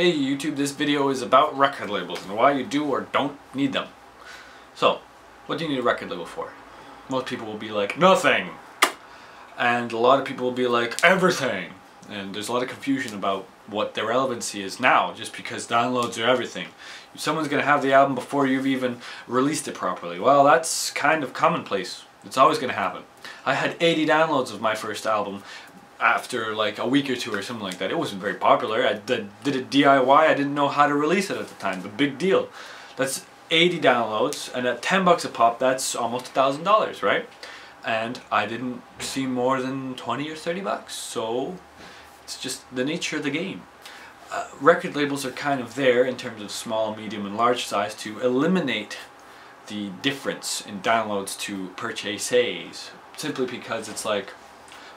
Hey YouTube, this video is about record labels and why you do or don't need them. So, what do you need a record label for? Most people will be like, nothing! And a lot of people will be like, everything! And there's a lot of confusion about what their relevancy is now, just because downloads are everything. If someone's going to have the album before you've even released it properly, well, that's kind of commonplace. It's always going to happen. I had 80 downloads of my first album after like a week or two or something like that. It wasn't very popular. I did it DIY. I didn't know how to release it at the time. The big deal. That's 80 downloads, and at 10 bucks a pop, that's almost $1,000, right? And I didn't see more than 20 or 30 bucks. So it's just the nature of the game. Record labels are kind of there in terms of small, medium, and large size to eliminate the difference in downloads to purchases, simply because it's like,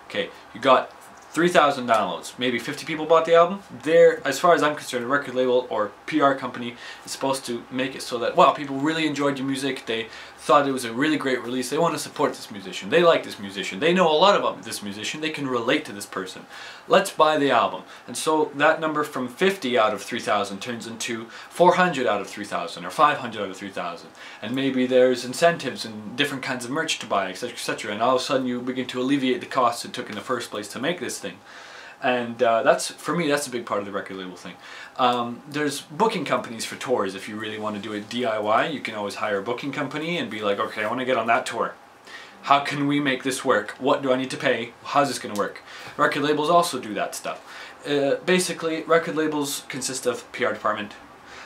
okay, you got 3,000 downloads, maybe 50 people bought the album. There, as far as I'm concerned, a record label or PR company is supposed to make it so that, wow, people really enjoyed your music, they thought it was a really great release, they want to support this musician, they like this musician, they know a lot about this musician, they can relate to this person. Let's buy the album. And so that number from 50 out of 3,000 turns into 400 out of 3,000 or 500 out of 3,000. And maybe there's incentives and different kinds of merch to buy, etc., etc. And all of a sudden you begin to alleviate the costs it took in the first place to make this thing. And that's, for me, that's a big part of the record label thing. There's booking companies for tours. If you really want to do it DIY, you can always hire a booking company and be like, okay, I want to get on that tour. How can we make this work? What do I need to pay? How's this going to work? Record labels also do that stuff. Basically, record labels consist of PR department.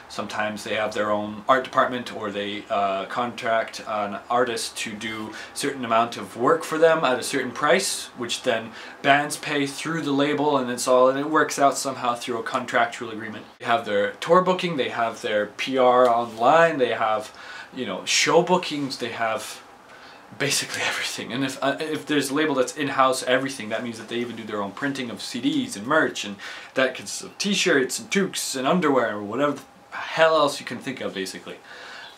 Sometimes they have their own art department, or they contract an artist to do a certain amount of work for them at a certain price, which then bands pay through the label, and it works out somehow through a contractual agreement. They have their tour booking, they have their PR online, they have, you know, show bookings, they have basically everything. And if there's a label that's in-house everything, that means that they even do their own printing of CDs and merch, and that consists of t-shirts and toques and underwear or whatever the hell else you can think of, basically.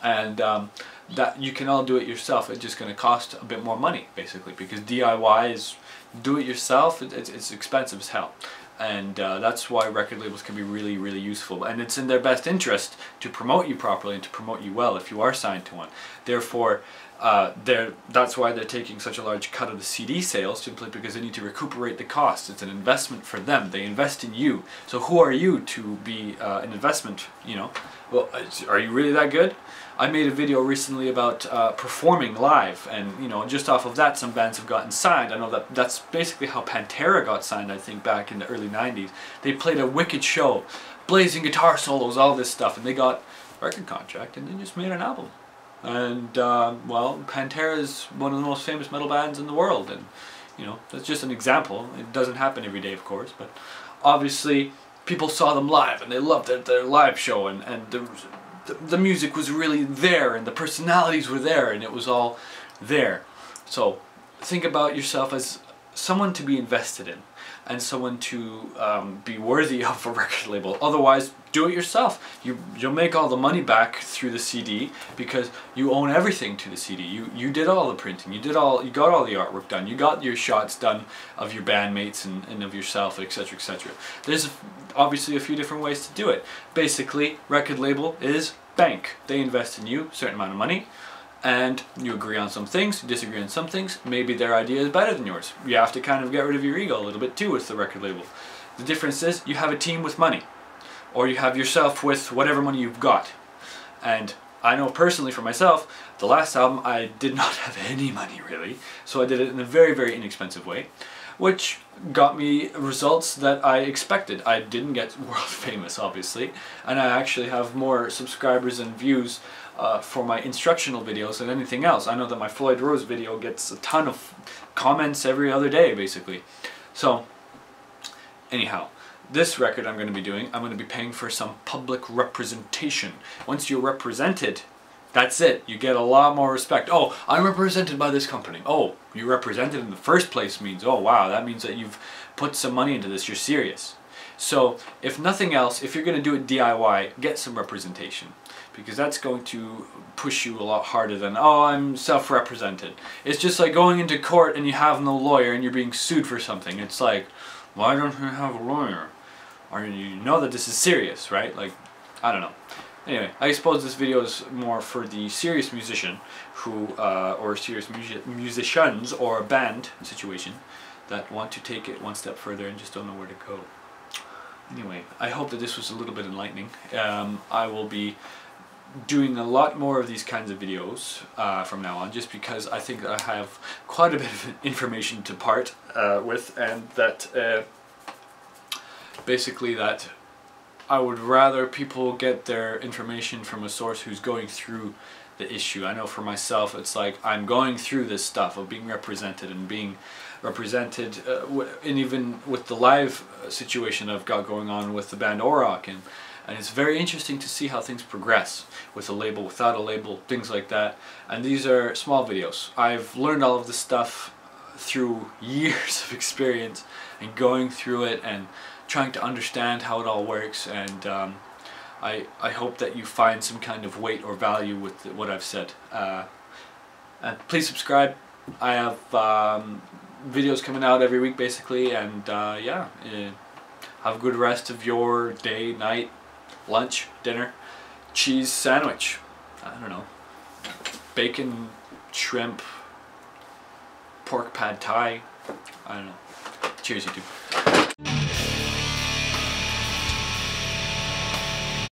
And that you can all do it yourself. It's just going to cost a bit more money, basically, because DIY is do it yourself. It's expensive as hell. And that's why record labels can be really, really useful. And it's in their best interest to promote you properly and to promote you well if you are signed to one. Therefore, that's why they're taking such a large cut of the CD sales, simply because they need to recuperate the cost. It's an investment for them. They invest in you. So who are you to be an investment, you know? Well, are you really that good? I made a video recently about performing live, and you know, just off of that some bands have gotten signed. I know that that's basically how Pantera got signed, I think, back in the early 90s. They played a wicked show, blazing guitar solos, all this stuff, and they got a record contract, and they just made an album. And well, Pantera is one of the most famous metal bands in the world, and you know, that's just an example. It doesn't happen every day, of course, but obviously people saw them live and they loved their live show, and the music was really there, and the personalities were there, and it was all there. So think about yourself as someone to be invested in, and someone to be worthy of a record label. Otherwise, do it yourself. You'll make all the money back through the CD because you own everything to the CD. You did all the printing. You got all the artwork done. You got your shots done of your bandmates and of yourself, etc., etc. There's obviously a few different ways to do it. Basically, record label is bank. They invest in you a certain amount of money, and you agree on some things, you disagree on some things. Maybe their idea is better than yours. You have to kind of get rid of your ego a little bit too with the record label. The difference is you have a team with money, or you have yourself with whatever money you've got. And I know personally for myself, the last album I did not have any money really, so I did it in a very, very inexpensive way, which got me results that I expected. I didn't get world famous, obviously, and I actually have more subscribers and views for my instructional videos than anything else. I know that my Floyd Rose video gets a ton of comments every other day, basically. So, anyhow, this record I'm going to be doing, I'm going to be paying for some public representation. Once you're represented, that's it. You get a lot more respect. Oh, I'm represented by this company. Oh, you're represented in the first place means, oh wow, that means that you've put some money into this. You're serious. So, if nothing else, if you're going to do it DIY, get some representation. Because that's going to push you a lot harder than, oh, I'm self-represented. It's just like going into court and you have no lawyer and you're being sued for something. It's like, why don't you have a lawyer? or you know that this is serious, right? Like, I don't know. Anyway, I suppose this video is more for the serious musician who, or serious musicians or a band situation that want to take it one step further and just don't know where to go. Anyway, I hope that this was a little bit enlightening. I will be doing a lot more of these kinds of videos from now on, just because I think I have quite a bit of information to part with, and that basically that I would rather people get their information from a source who's going through the issue. I know for myself it's like I'm going through this stuff of being represented and being represented and even with the live situation I've got going on with the band Orok, and it's very interesting to see how things progress with a label, without a label, things like that. And these are small videos. I've learned all of this stuff through years of experience and going through it and trying to understand how it all works, and I hope that you find some kind of weight or value with what I've said. And please subscribe. I have videos coming out every week basically, and yeah, have a good rest of your day, night, lunch, dinner, cheese sandwich, I don't know, bacon, shrimp, pork pad thai, I don't know. Cheers, YouTube.